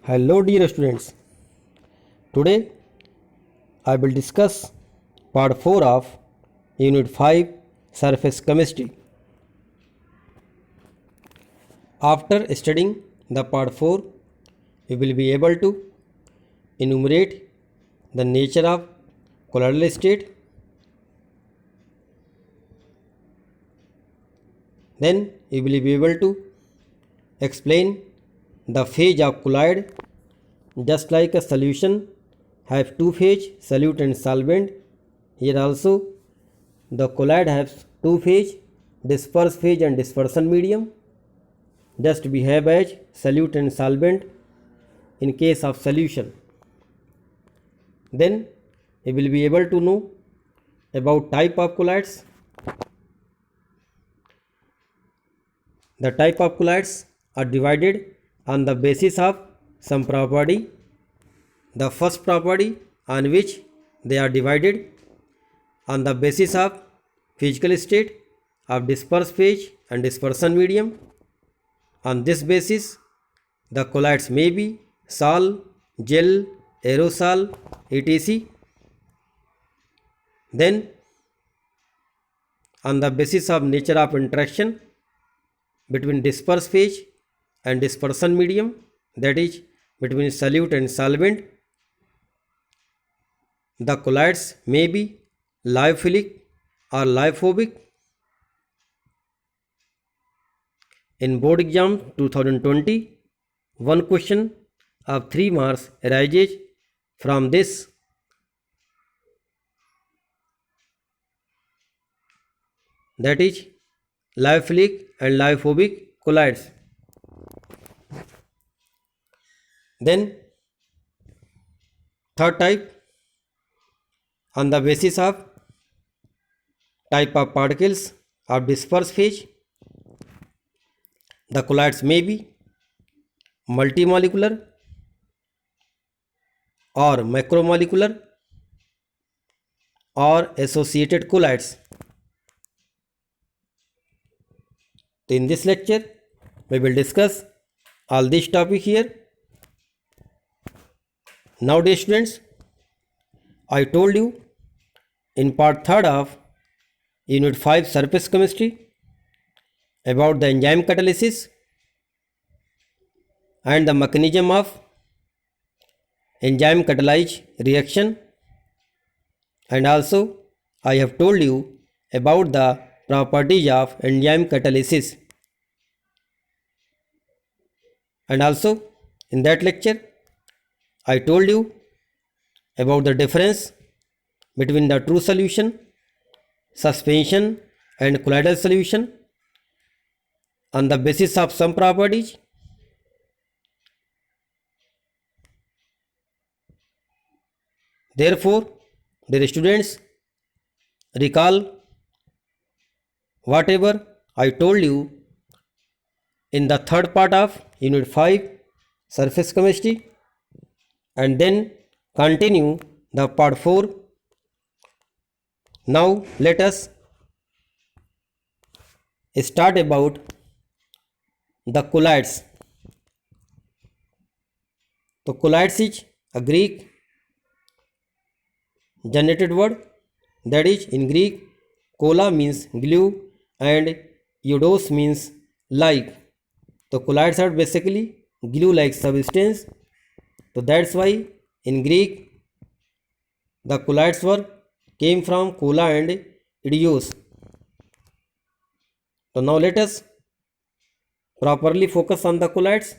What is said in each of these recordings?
Hello dear students, today I will discuss part 4 of Unit 5 Surface Chemistry. After studying the part 4, we will be able to enumerate the nature of colloidal state. Then we will be able to explain the phase of colloid. Just like a solution have two phase, solute and solvent, here also the colloid has two phase, disperse phase and dispersion medium. Just behave as solute and solvent in case of solution. Then we will be able to know about type of colloids. The type of colloids are divided on the basis of some property. The first property on which they are divided on the basis of physical state of disperse phase and dispersion medium. On this basis, the colloids may be sol, gel, aerosol, etc. Then, on the basis of nature of interaction between disperse phase and dispersion medium, that is between solute and solvent, the colloids may be lyophilic or lyophobic. In board exam 2020, one question of 3 marks arises from this. That is lyophilic and lyophobic colloids. Then third type, on the basis of type of particles of disperse phase, the colloids may be multimolecular or macromolecular or associated colloids. In this lecture, we will discuss all this topic here. Now dear students, I told you in part 3rd of Unit 5 Surface Chemistry about the enzyme catalysis and the mechanism of enzyme catalyzed reaction, and also I have told you about the properties of enzyme catalysis. And also in that lecture I told you about the difference between the true solution, suspension and colloidal solution on the basis of some properties. Therefore, dear students, recall whatever I told you in the third part of Unit 5 Surface Chemistry, and then continue the part 4. Now let us start about the colloids. So colloids is a Greek generated word, that is in Greek kola means glue and eidos means like. So colloids are basically glue like substance. So that's why in Greek the colloids word came from kola and eidos. So now let us properly focus on the colloids.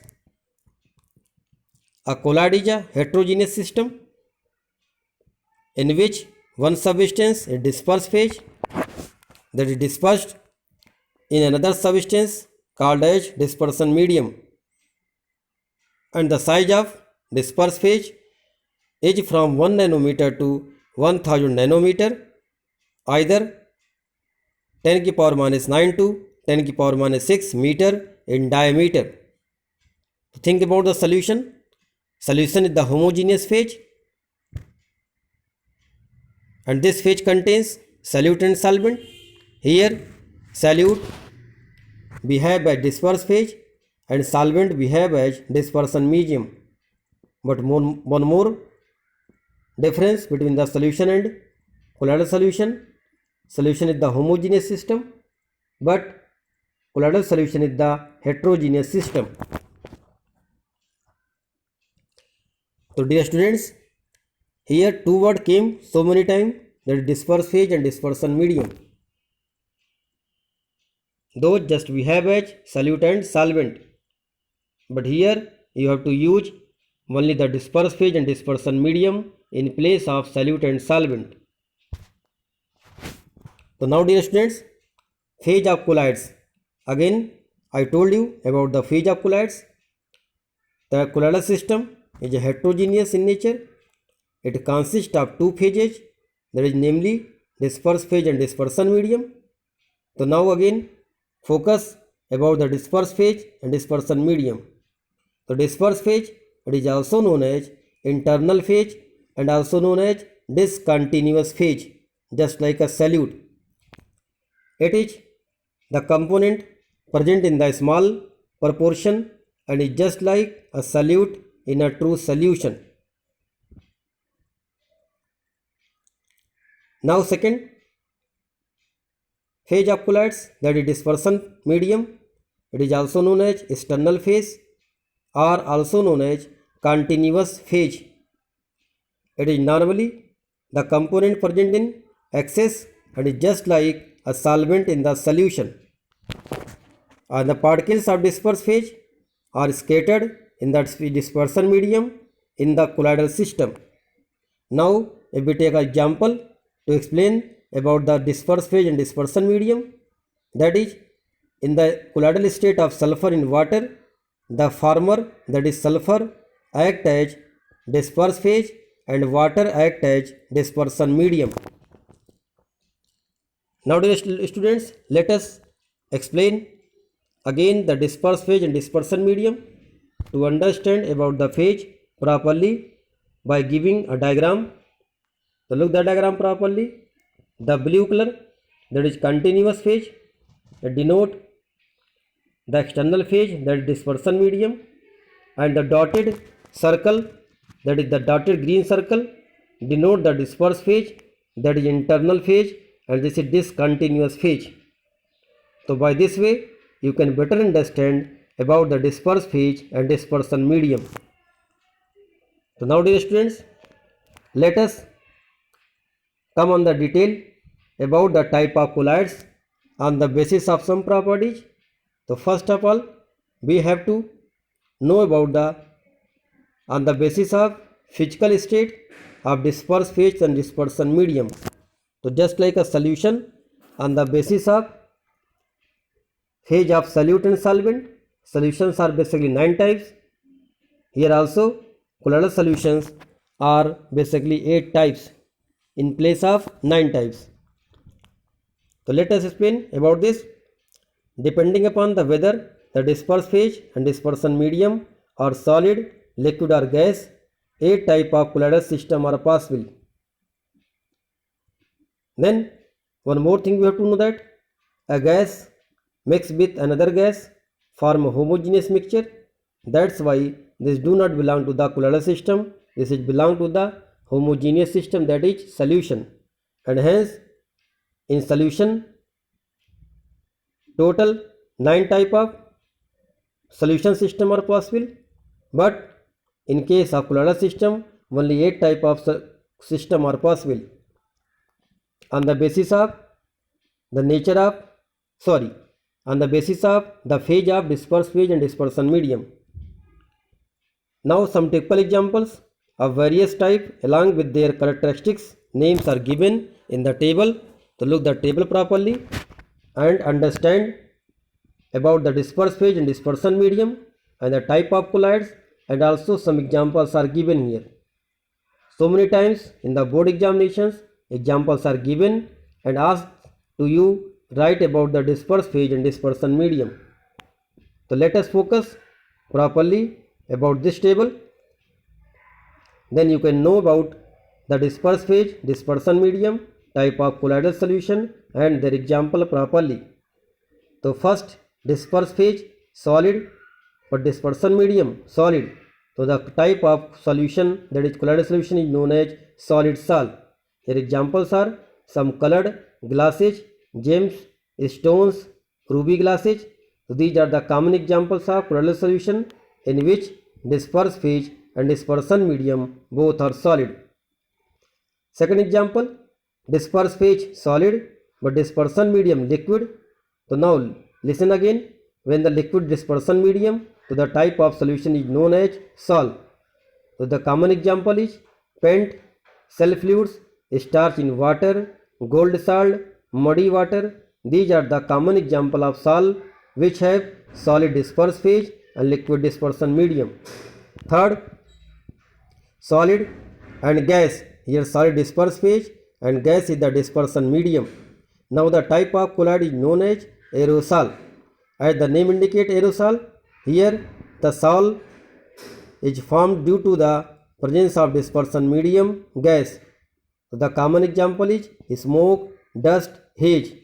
A colloid is a heterogeneous system in which one substance is dispersed phase, that is dispersed in another substance called as dispersion medium, and the size of dispersed phase is from 1 nanometer to 1000 nanometer, either 10 की power minus 9 to 10 की power minus 6 meter in diameter. Think about the solution. Solution is the homogeneous phase, and this phase contains solute and solvent. Here solute behave as disperse phase and solvent behave as dispersion medium. but one more difference between the solution and colloidal solution. Solution is the homogeneous system, but colloidal solution is the heterogeneous system. So dear students, here two words came so many times, that is disperse phase and dispersion medium. Though just we have as solute and solvent, but here you have to use only the disperse phase and dispersion medium in place of solute and solvent. So now dear students, phase of colloids. Again I told you about the phase of colloids. The colloidal system is a heterogeneous in nature. It consists of two phases, that is namely disperse phase and dispersion medium. So now again focus about the disperse phase and dispersion medium. So disperse phase, it is also known as internal phase and also known as discontinuous phase, just like a solute. It is the component present in the small proportion and is just like a solute in a true solution. Now second phase of colloids, that is dispersion medium. It is also known as external phase or also known as continuous phase. It is normally the component present in excess and is just like a solvent in the solution. And the particles of disperse phase are scattered in the dispersion medium in the colloidal system. Now if we take an example to explain about the disperse phase and dispersion medium, that is in the colloidal state of sulfur in water, the former, that is sulfur, act as disperse phase and water act as dispersion medium. Now dear students, let us explain again the disperse phase and dispersion medium. To understand about the phase properly by giving a diagram. So look the diagram properly. The blue color, that is continuous phase, it denote the external phase, that is dispersion medium, and the dotted circle, that is the dotted green circle, denote the disperse phase, that is internal phase, and this is discontinuous phase. So by this way you can better understand about the disperse phase and dispersion medium. So now dear students, let us come on the detail about the type of colloids on the basis of some properties. So first of all we have to know about the on the basis of physical state of disperse phase and dispersion medium. So just like a solution, on the basis of phase of solute and solvent, solutions are basically 9 types. Here also colloidal solutions are basically 8 types in place of 9 types. So let us explain about this. Depending upon the whether the disperse phase and dispersion medium are solid, liquid or gas, 8 type of colloidal system are possible. Then one more thing we have to know, that a gas mixed with another gas form a homogeneous mixture. That's why this do not belong to the colloidal system. This is belong to the homogeneous system, that is solution. And hence in solution total 9 type of solution system are possible, but in case of colloidal system only 8 type of system are possible on the basis of the nature of on the basis of the phase of disperse phase and dispersion medium. Now some typical examples of various type along with their characteristics names are given in the table. So look the table properly and understand about the disperse phase and dispersion medium and the type of colloids, and also some examples are given here. So many times in the board examinations examples are given and asked to you write about the disperse phase and dispersion medium. So let us focus properly about this table, then you can know about the disperse phase, dispersion medium, type of colloidal solution and their example properly. So first disperse phase solid, but dispersion medium solid. So the type of solution, that is colloidal solution, is known as solid salt. Here examples are some colored glasses, gems, stones, ruby glasses. So these are the common examples of colloidal solution in which disperse phase and dispersion medium both are solid. Second example, disperse phase solid but dispersion medium liquid. So now listen again. When the liquid dispersion medium, so the type of solution is known as salt. So the common example is paint, cell fluids, starch in water, gold salt, muddy water. These are the common example of salt which have solid disperse phase and liquid dispersion medium. Third, solid and gas. Here solid disperse phase and gas is the dispersion medium. Now the type of colloid is known as aerosol. As the name indicates aerosol, here the sol is formed due to the presence of dispersion medium gas. So the common example is smoke, dust, haze.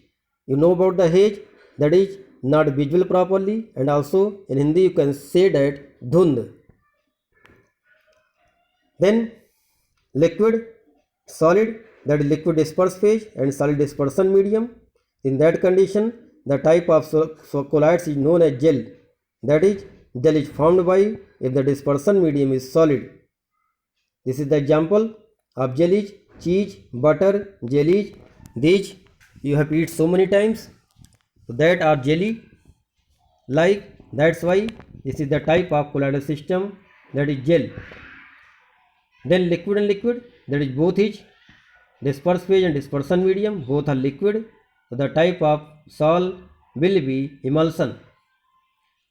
You know about the haze, that is not visible properly, and also in Hindi you can say that dhund. Then liquid, solid, that is liquid disperse phase and solid dispersion medium. In that condition, the type of colloids is known as gel. That is, gel is formed by if the dispersion medium is solid. This is the example of jellies, cheese, butter, jellies. These you have eaten so many times. So that are jelly like. That's why this is the type of colloidal system, that is gel. Then liquid and liquid, that is both is disperse phase and dispersion medium, both are liquid. So the type of sol will be emulsion.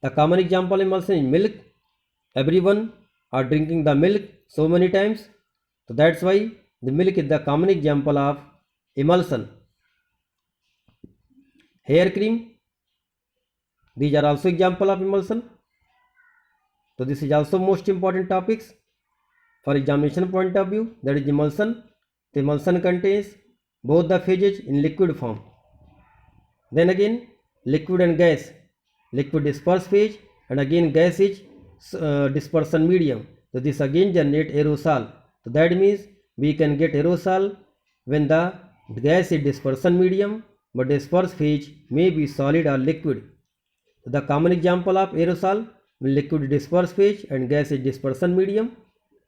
The common example emulsion is milk. Everyone are drinking the milk so many times. So that's why the milk is the common example of emulsion. Hair cream, these are also example of emulsion. So this is also most important topics for examination point of view, that is emulsion. The emulsion contains both the phases in liquid form. Then again liquid and gas, liquid disperse phase and again gas is dispersion medium. So this again generate aerosol. So that means we can get aerosol when the gas is dispersion medium but disperse phase may be solid or liquid. So the common example of aerosol, when liquid disperse phase and gas is dispersion medium,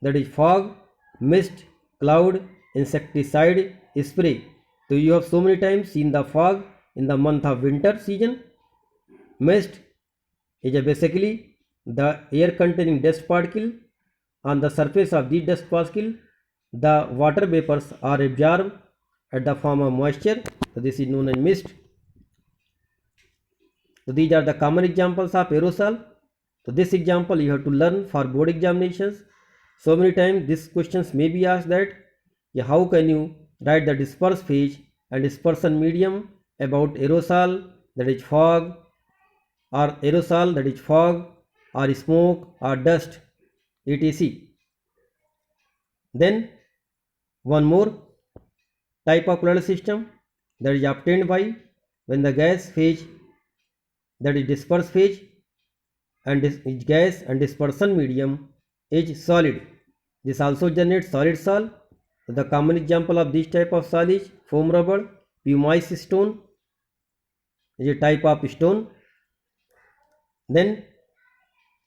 that is fog, mist, cloud, insecticide spray. So you have so many times seen the fog in the month of winter season. Mist is basically the air containing dust particle. On the surface of these dust particle, the water vapors are absorbed at the form of moisture. So this is known as mist. So these are the common examples of aerosol. So this example you have to learn for board examinations. So many times these questions may be asked that how can you write the disperse phase and dispersion medium about aerosol, that is fog, or aerosol, that is fog, or smoke, or dust, etc. Then one more type of colloidal system, that is obtained by when the gas phase, that is disperse phase and gas and dispersion medium is solid. This also generates solid sol. The common example of this type of sol is foam rubber, pumice stone is a type of stone. Then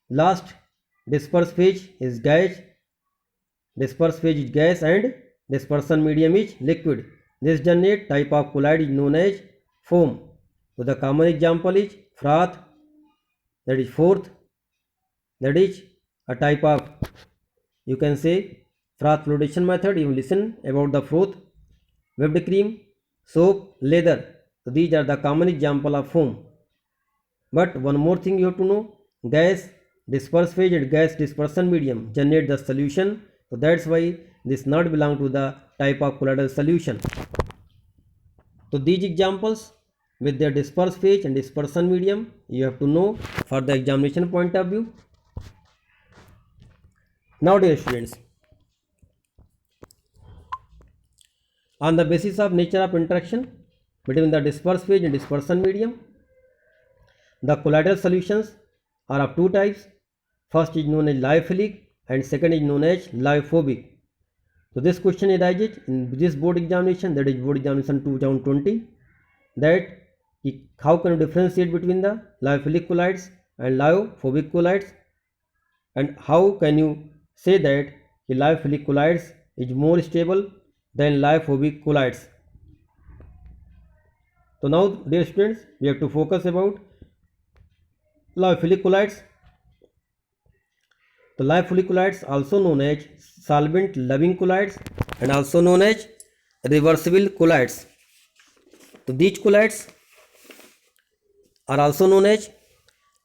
last disperse phase is gas, disperse phase is gas and dispersion medium is liquid. This generate type of colloid is known as foam. So the common example is froth, that is fourth, that is a type of, you can say, froth fluoridation method. You listen about the froth, whipped cream, soap, leather. So these are the common example of foam. But one more thing you have to know, gas disperse phase and gas dispersion medium generate the solution. So that's why this not belong to the type of colloidal solution. So these examples with their disperse phase and dispersion medium you have to know for the examination point of view. Now dear students, on the basis of nature of interaction between the disperse phase and dispersion medium, the colloidal solutions are of two types. First is known as lyophilic and second is known as lyophobic. So this question arises in this board examination, that is board examination 2020, that how can you differentiate between the lyophilic colloids and lyophobic colloids, and how can you say that the lyophilic colloids is more stable than lyophobic colloids. So now, dear students, we have to focus about lyophilic colloids. The lyophilic colloids, also known as solvent loving colloids and also known as reversible colloids. So these colloids are also known as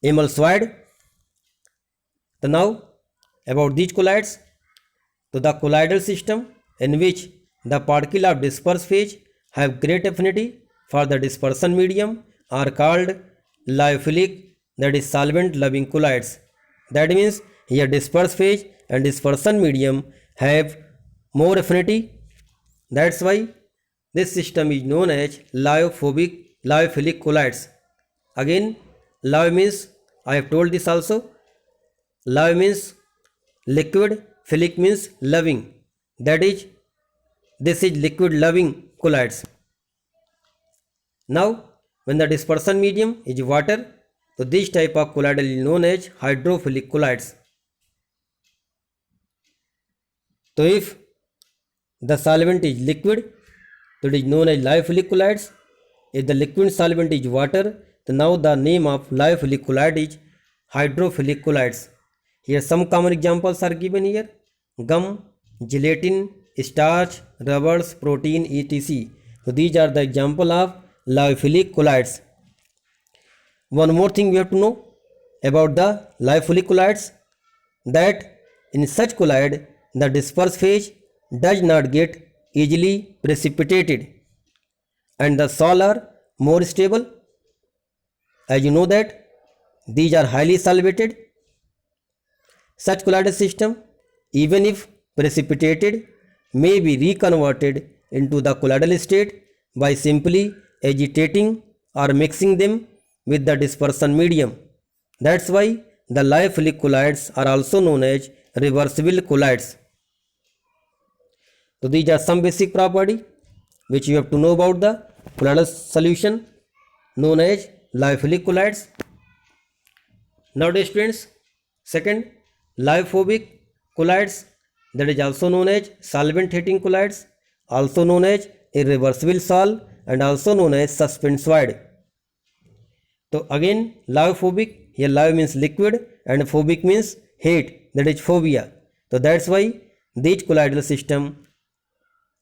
emulsioid. So now about these colloids, so the colloidal system in which the particle of disperse phase have great affinity for the dispersion medium are called lyophilic, that is solvent loving colloids. That means here disperse phase and dispersion medium have more affinity. That's why this system is known as lyophilic colloids. Again, lyo means, I have told this also, lyo means liquid, philic means loving. That is, this is liquid loving colloids. Now, when the dispersion medium is water, so this type of colloidal is known as hydrophilic colloids. So if the solvent is liquid, so it is known as lyophilic colloids. If the liquid solvent is water, then now the name of lyophilic colloid is hydrophilic colloids. Here some common examples are given here: gum, gelatin, starch, rubbers, protein, etc. So these are the example of lyophilic colloids. One more thing we have to know about the lyophilic colloids, that in such colloid the disperse phase does not get easily precipitated and the sol are more stable. As you know that these are highly solvated. Such colloidal system, even if precipitated, may be reconverted into the colloidal state by simply agitating or mixing them with the dispersion medium. That's why the lyophilic colloids are also known as reversible colloids. So these are some basic property which you have to know about the colloidal solution known as lyophilic colloids. Now, dear students, second, lyophobic colloids, that is also known as solvent hating colloids, also known as irreversible sol and also known as suspensoid. So again, lyophobic, here lyo means liquid and phobic means hate, that is phobia. So that's why these colloidal system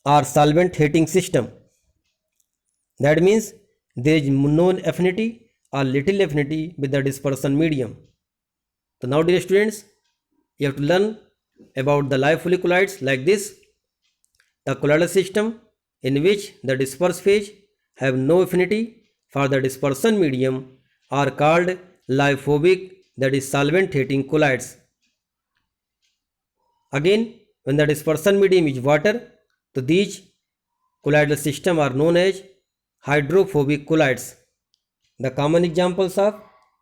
are solvent hating system. That means there is no affinity or little affinity with the dispersion medium. So now, dear students, you have to learn about the lyophilic colloids like this. The colloidal system in which the disperse phase have no affinity for the dispersion medium are called lyophobic, that is solvent hating colloids. Again, when the dispersion medium is water, so these colloidal system are known as hydrophobic colloids. The common examples of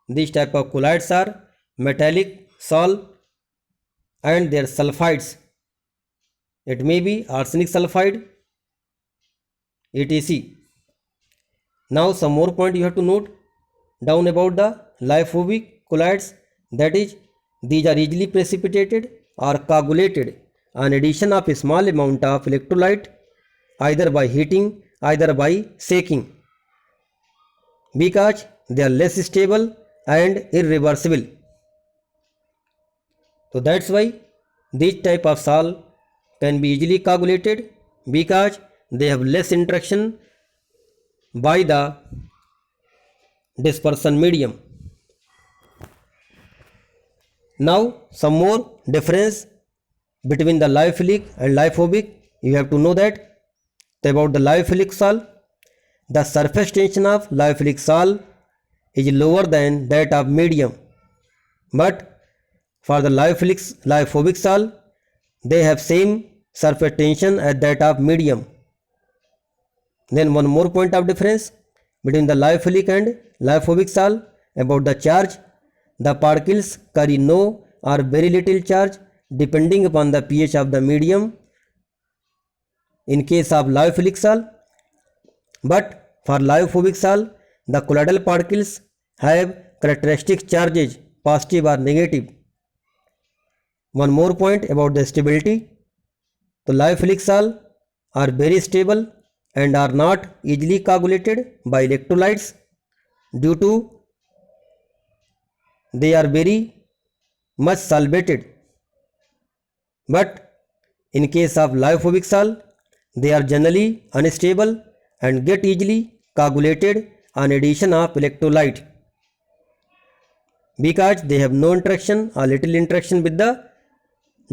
these type of colloids are metallic sol and their sulfides. It may be arsenic sulfide, etc. Now some more point you have to note down about the lyophobic colloids, that is, these are easily precipitated or coagulated on addition of a small amount of electrolyte, either by heating, either by shaking, because they are less stable and irreversible. So that's why these type of sol can be easily coagulated because they have less interaction by the dispersion medium. Now some more difference between the lyophilic and lyophobic. You have to know that about the lyophilic sol, the surface tension of lyophilic sol is lower than that of medium, but for the lyophobic sol, they have same surface tension as that of medium. Then one more point of difference between the lyophilic and lyophobic sol about the charge. The particles carry no or very little charge depending upon the pH of the medium in case of lyophilic salt, but for lyophobic salt, the colloidal particles have characteristic charges, positive or negative. One more point about the stability. The lyophilic salt are very stable and are not easily coagulated by electrolytes due to they are very much solvated. But in case of lyophobic salt, they are generally unstable and get easily coagulated on addition of electrolyte because they have no interaction or little interaction with the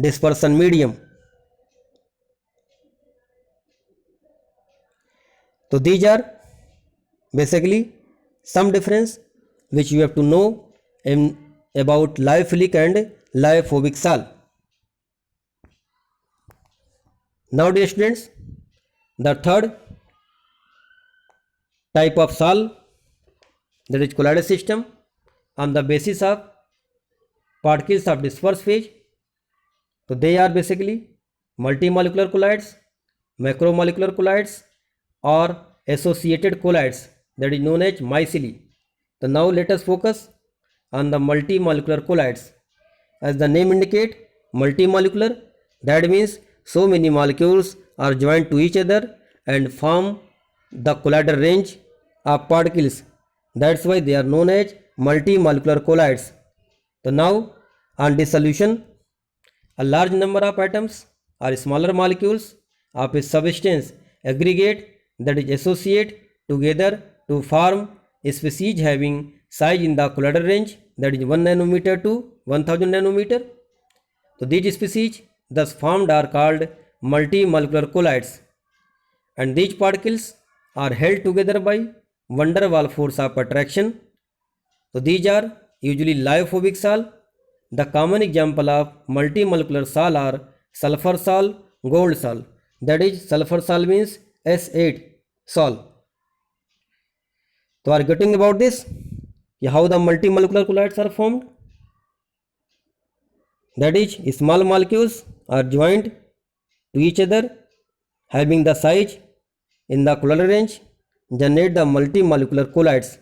dispersion medium. So these are basically some difference which you have to know about lyophilic and lyophobic salt. Now dear students, the third type of salt, that is colloidal system on the basis of particles of dispersed phase. So they are basically multimolecular colloids, macromolecular colloids or associated colloids, that is known as myceli. So now let us focus on the multimolecular colloids. As the name indicate, multimolecular, that means so many molecules are joined to each other and form the colloidal range of particles. That's why they are known as multimolecular colloids. So now on dissolution, a large number of atoms or smaller molecules of a substance aggregate, that is associate together to form a species having size in the colloidal range, that is 1 nanometer to 1000 nanometer. So these species thus formed are called multimolecular colloids, and these particles are held together by van der Waals force of attraction. So these are usually lyophobic salt. The common example of multimolecular salt are sulfur salt, gold salt. That is, sulfur salt means S8 salt. So are getting about this? How the multimolecular colloids are formed? That is, small molecules are joined to each other having the size in the colloidal range, generate the multimolecular colloids.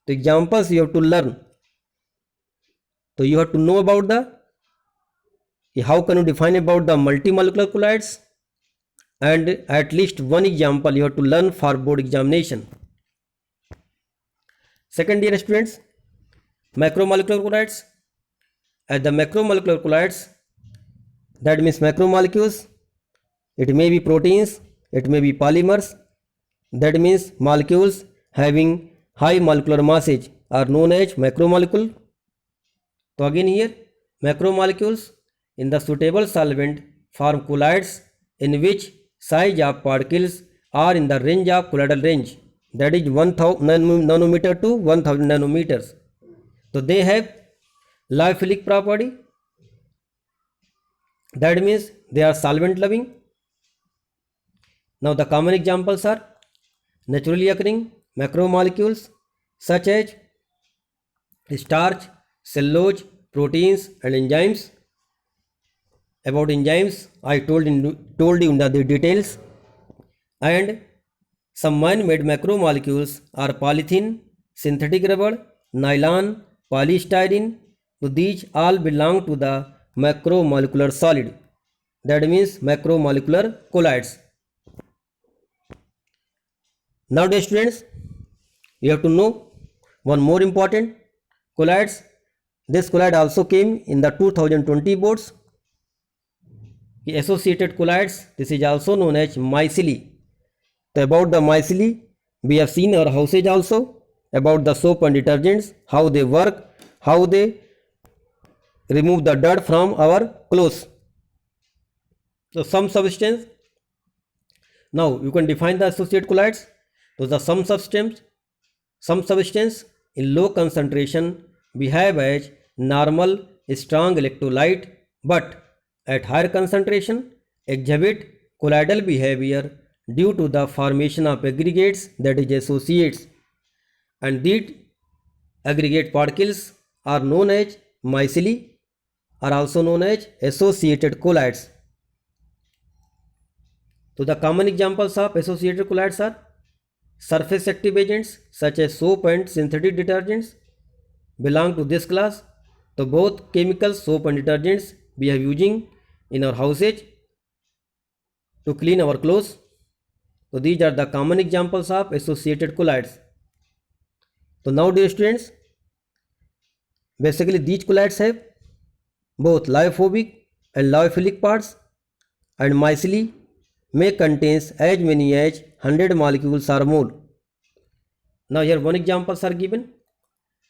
The examples you have to learn. So you have to know about how can you define about the multimolecular colloids, and at least one example you have to learn for board examination. Second, dear students, macromolecular colloids. As the macromolecular colloids, that means macromolecules, it may be proteins, it may be polymers, that means molecules having high molecular masses are known as macromolecule. So again here, macromolecules in the suitable solvent form colloids in which size of particles are in the range of colloidal range, that is 1000 nanometer to 1000 nanometers. So they have lyophilic property, that means they are solvent loving. Now the common examples are naturally occurring macromolecules such as starch, cellulose, proteins and enzymes. About enzymes I told you in the details. And some man-made macromolecules are polythene, synthetic rubber, nylon, polystyrene. So these all belong to the macromolecular solid, that means macromolecular colloids. Now dear students, you have to know one more important colloids. This colloid also came in the 2020 boards. The associated colloids, this is also known as myceli. So about the myceli, we have seen our houses also, about the soap and detergents, how they work, how they remove the dirt from our clothes. So some substance, now you can define the associated colloids. So the some substance in low concentration behave as normal strong electrolyte, but at higher concentration exhibit colloidal behavior due to the formation of aggregates, that is associates, and these aggregate particles are known as myceli are also known as associated colloids. So the common examples of associated colloids are surface active agents such as soap and synthetic detergents belong to this class. So both chemicals, soap and detergents we are using in our houses to clean our clothes. So these are the common examples of associated colloids. So now dear students, basically these colloids have both lyophobic and lyophilic parts, and micelle may contains as many as 100 molecules or more. Now here one examples are given.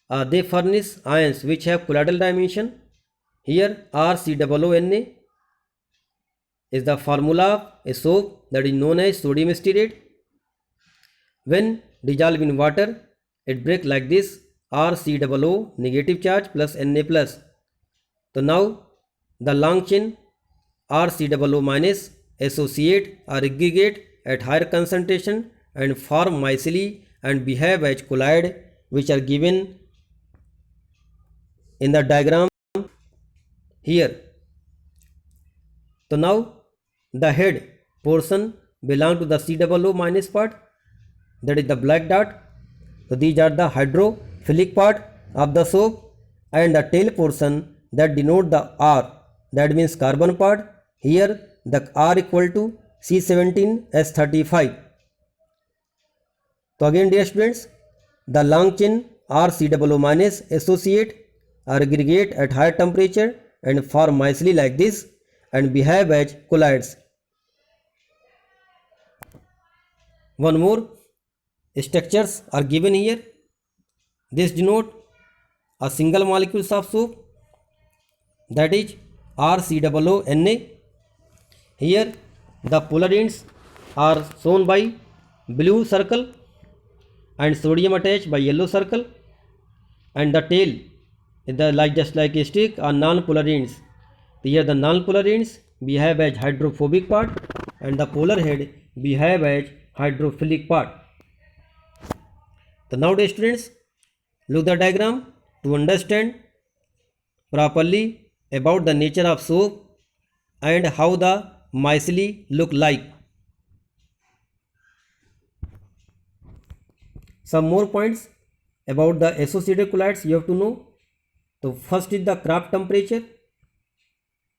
They furnish ions which have colloidal dimension. Here RCOONA is the formula of a soap that is known as sodium stearate. When dissolved in water, it breaks like this: RCOO negative charge plus Na plus. So now the long chain RCOO minus associate or aggregate at higher concentration and form micelle and behave as colloid, which are given in the diagram here. So now the head portion belong to the COO minus part, that is the black dot. So these are the hydrophilic part of the soap, and the tail portion that denote the R, that means carbon part. Here the R equal to C17H35. So again dear students, the long chain RCOO minus associate or aggregate at higher temperature and form micelle like this and behave as colloids. One more structures are given here. This denote a single molecules of soap, that is RCOONA. Here the polar ends are shown by blue circle and sodium attached by yellow circle, and the tail is just like a stick are non-polar ends. Here the non-polar ends behave as hydrophobic part and the polar head behave as hydrophilic part. So now dear students, look the diagram to understand properly about the nature of soap and how the micelle look like. Some more points about the associated colloids you have to know. So first is the Kraft temperature.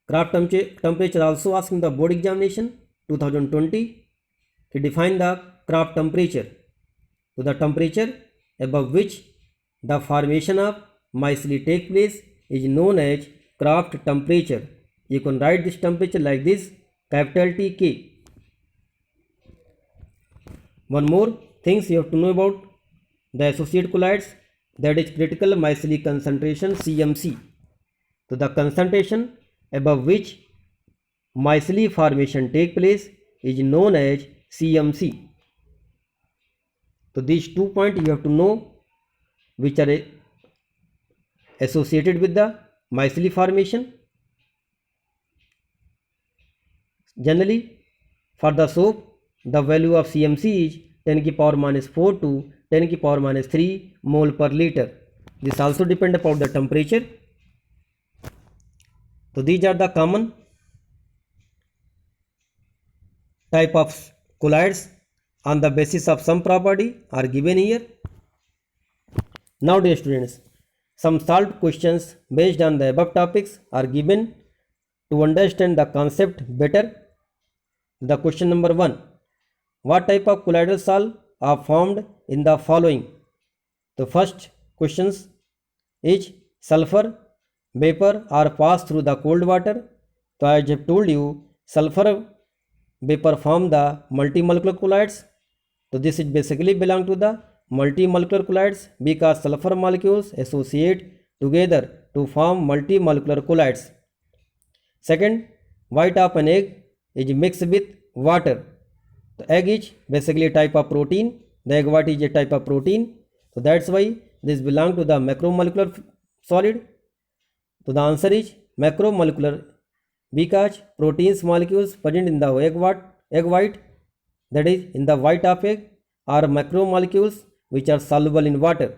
Kraft temperature also asked in the board examination 2020 to define the Kraft temperature. So the temperature above which the formation of micelle take place is known as Kraft temperature. You can write this temperature like this, capital Tk. One more things you have to know about the associated colloids, that is critical micelle concentration CMC. So the concentration above which micelle formation take place is known as CMC. So these 2 points you have to know which are associated with the micelle formation. Generally for the soap the value of CMC is 10 to the power minus 4 to 10 to the power minus 3 mole per liter. This also depend upon the temperature. So these are the common type of colloids on the basis of some property are given here. Now dear students, some solved questions based on the above topics are given to understand the concept better. The question number 1. What type of colloidal salt are formed in the following? The first questions is sulfur vapor are passed through the cold water. So I have told you sulfur vapor form the multimolecular colloids. So this is basically belong to the multimolecular colloids because sulfur molecules associate together to form multimolecular colloids. Second, white of an egg is mixed with water. The egg is basically a type of protein. The egg white is a type of protein. So that's why this belong to the macromolecular solid. So the answer is macromolecular because proteins molecules present in the egg white, that is in the white of egg, are macromolecules which are soluble in water.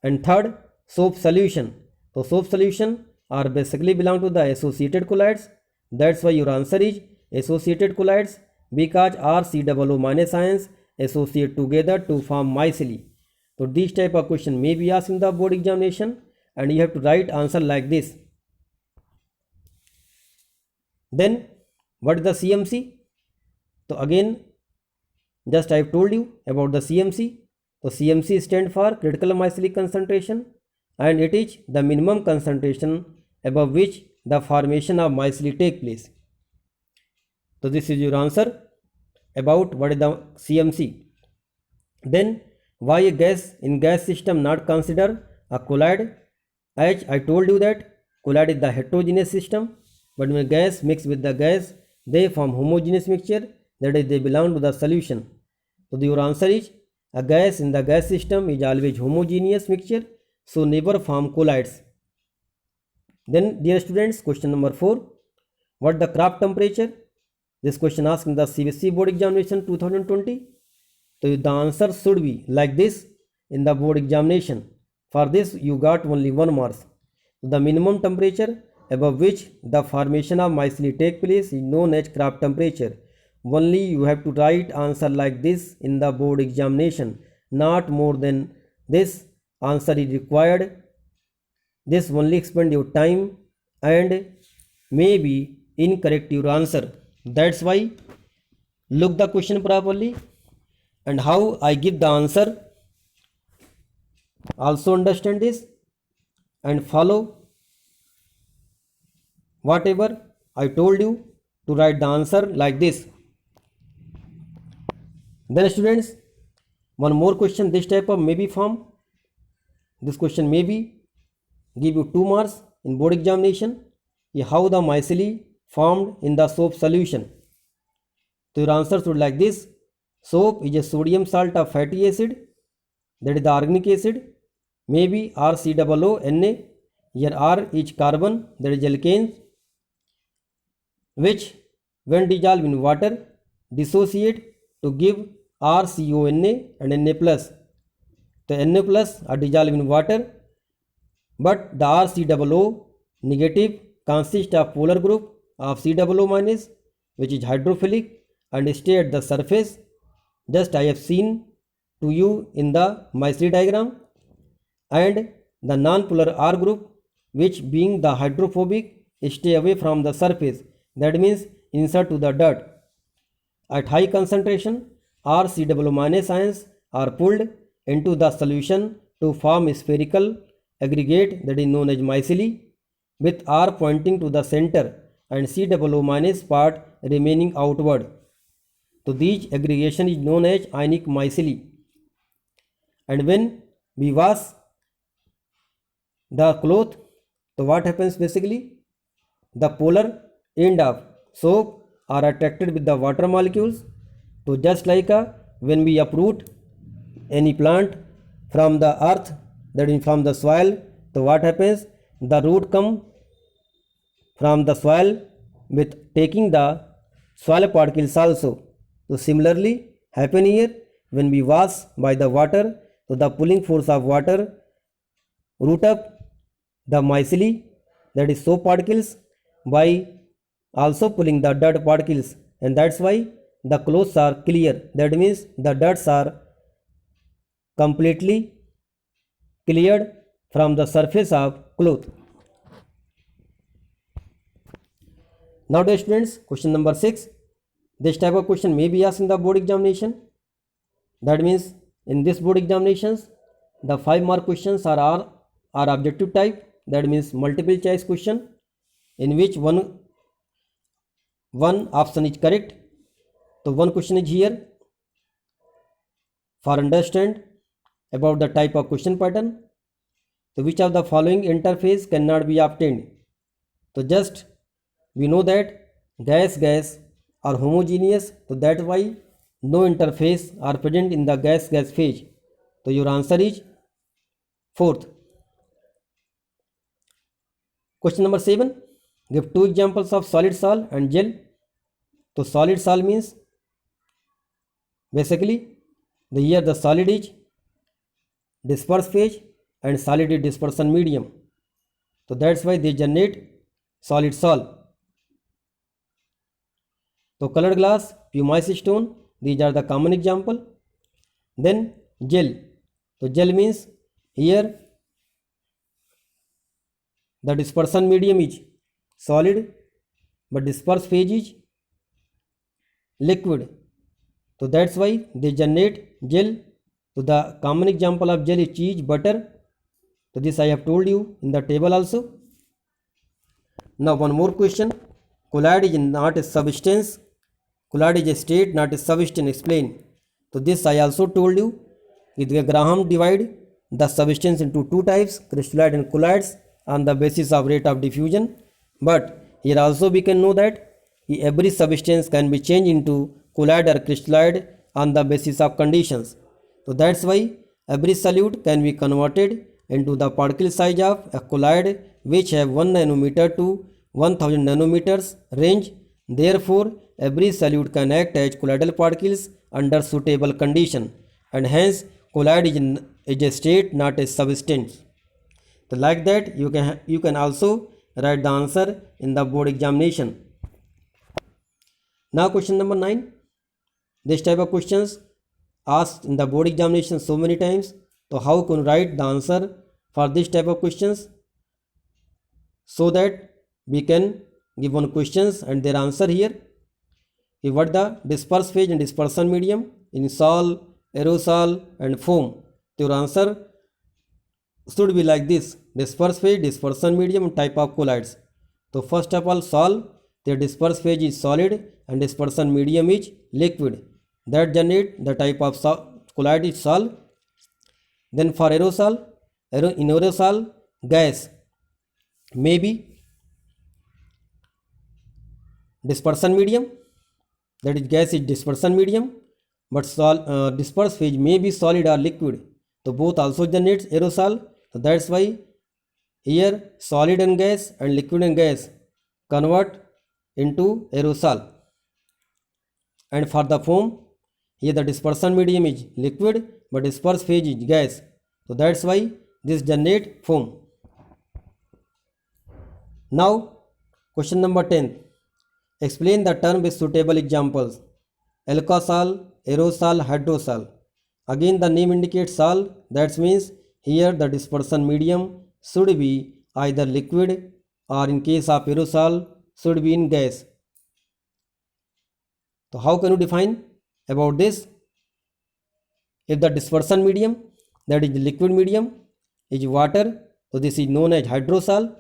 And third, soap solution. So soap solution are basically belong to the associated colloids. That's why your answer is associated colloids, because RCOO minus ions associate together to form micelle. So this type of question may be asked in the board examination, and you have to write answer like this. Then what is the CMC? So again, just I have told you about the CMC. So CMC stands for critical micelle concentration, and it is the minimum concentration above which the formation of micelle take place. So this is your answer about what is the CMC. Then why a gas in gas system not consider a colloid? As I told you that colloid is the heterogeneous system, but when gas mix with the gas, they form homogeneous mixture, that is they belong to the solution. So your answer is a gas in the gas system is always homogeneous mixture, so never form colloids. Then dear students, question number 4, what the Kraft temperature? This question asked in the CBSE board examination 2020. So the answer should be like this in the board examination. For this you got only 1 mark. The minimum temperature above which the formation of micelle take place is known as Kraft temperature. Only you have to write answer like this in the board examination, not more than this answer is required. This only expend your time and may be incorrect your answer. That's why look the question properly and how I give the answer. Also understand this and follow whatever I told you to write the answer like this. Then students, one more question, this type of maybe form. This question maybe give you 2 marks in board examination. How the micelle formed in the soap solution. So your answer should like this. Soap is a sodium salt of fatty acid, that is the organic acid, maybe RCOO. Here R is carbon, that is alkanes, which when dissolved in water dissociate to give RCONA and Na plus. The Na plus are dissolved in water, but the RCOO negative consists of polar group of COO minus, which is hydrophilic and stay at the surface. Just I have seen to you in the micelle diagram, and the non-polar R group, which being the hydrophobic, stay away from the surface, that means insert to the dirt. At high concentration, RCOO minus ions are pulled into the solution to form spherical aggregate, that is known as micelle, with R pointing to the center and COO minus part remaining outward. So these aggregation is known as ionic micelle. And when we wash the cloth, so what happens basically? The polar end of soap are attracted with the water molecules. So just like when we uproot any plant from the earth, that is from the soil, so what happens? The root come from the soil with taking the soil particles also. So similarly happen here when we wash by the water, so the pulling force of water root up the micelle, that is soap particles, by also pulling the dirt particles, and that's why the clothes are clear. That means the dirts are completely cleared from the surface of cloth. Now dear students, question number 6. This type of question may be asked in the board examination. That means in this board examinations, the 5 mark questions are objective type, that means multiple choice question, in which one option is correct. So one question is here for understand about the type of question pattern. So which of the following interface cannot be obtained? So just we know that gas are homogeneous, so that's why no interface are present in the gas phase. So your answer is 4th. Question number 7. Give 2 examples of solid sol and gel. So solid sol means basically here the solid is disperse phase and solid is dispersion medium. So that's why they generate solid sol. So colored glass, pumice stone, these are the common example. Then gel. So gel means here the dispersion medium is solid but disperse phase is liquid. So that's why they generate gel. So the common example of gel is cheese, butter. So this I have told you in the table also. Now one more question. Colloid is not a substance. Colloid is a state, not a substance. Explain. So this I also told you. Graham divide the substance into two types, crystalloid and colloids, on the basis of rate of diffusion. But here also we can know that every substance can be changed into colloid or crystalloid on the basis of conditions. So that's why every solute can be converted into the particle size of a colloid which have 1 nanometer to 1000 nanometers range. Therefore, every solute can act as colloidal particles under suitable condition, and hence colloid is a state, not a substance. So like that you can also write the answer in the board examination. Now question number 9. This type of questions asked in the board examination so many times. So how can you write the answer for this type of questions, so that we can give one questions and their answer here. What the disperse phase and dispersion medium in sol, aerosol and foam. Your answer should be like this: disperse phase, dispersion medium, type of colloids. So first of all, sol, their disperse phase is solid and dispersion medium is liquid. That generate the type of colloid is sol. Then for aerosol, in aerosol gas may be dispersion medium, that is gas is dispersion medium, but disperse phase may be solid or liquid. So both also generates aerosol. So that's why here solid and gas and liquid and gas convert into aerosol. And for the foam, here the dispersion medium is liquid but disperse phase is gas. So that's why this generate foam. Now question number 10. Explain the term with suitable examples. Alkosol, aerosol, hydrosol. Again the name indicates sol. That means here the dispersion medium should be either liquid, or in case of aerosol should be in gas. So how can you define about this? If the dispersion medium, that is liquid medium, is water, so this is known as hydrosol.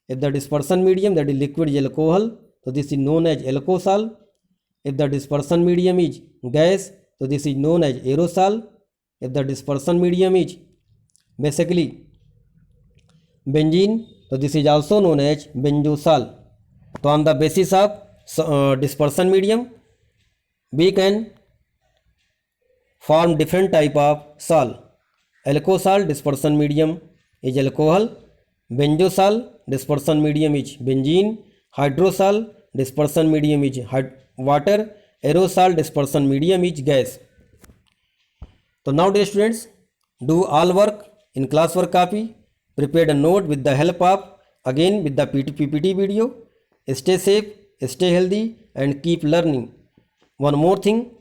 If the dispersion medium, that is liquid, is alcohol, so this is known as alkosol. If the dispersion medium is gas, so this is known as aerosol. If the dispersion medium is basically benzene, so this is also known as benzosol. So on the basis of dispersion medium, we can form different type of sol. Alkosol dispersion medium is alcohol, benzosol dispersion medium is benzene, hydrosol dispersion medium is water, aerosol dispersion medium is gas. So now dear students, do all work in classwork copy, prepared a note with the help of again with the PPT video. Stay safe, stay healthy and keep learning. One more thing,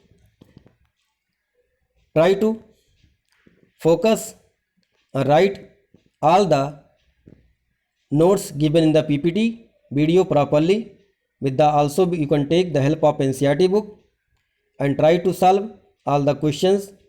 try to focus and write all the notes given in the PPT video properly. With the also you can take the help of NCERT book and try to solve all the questions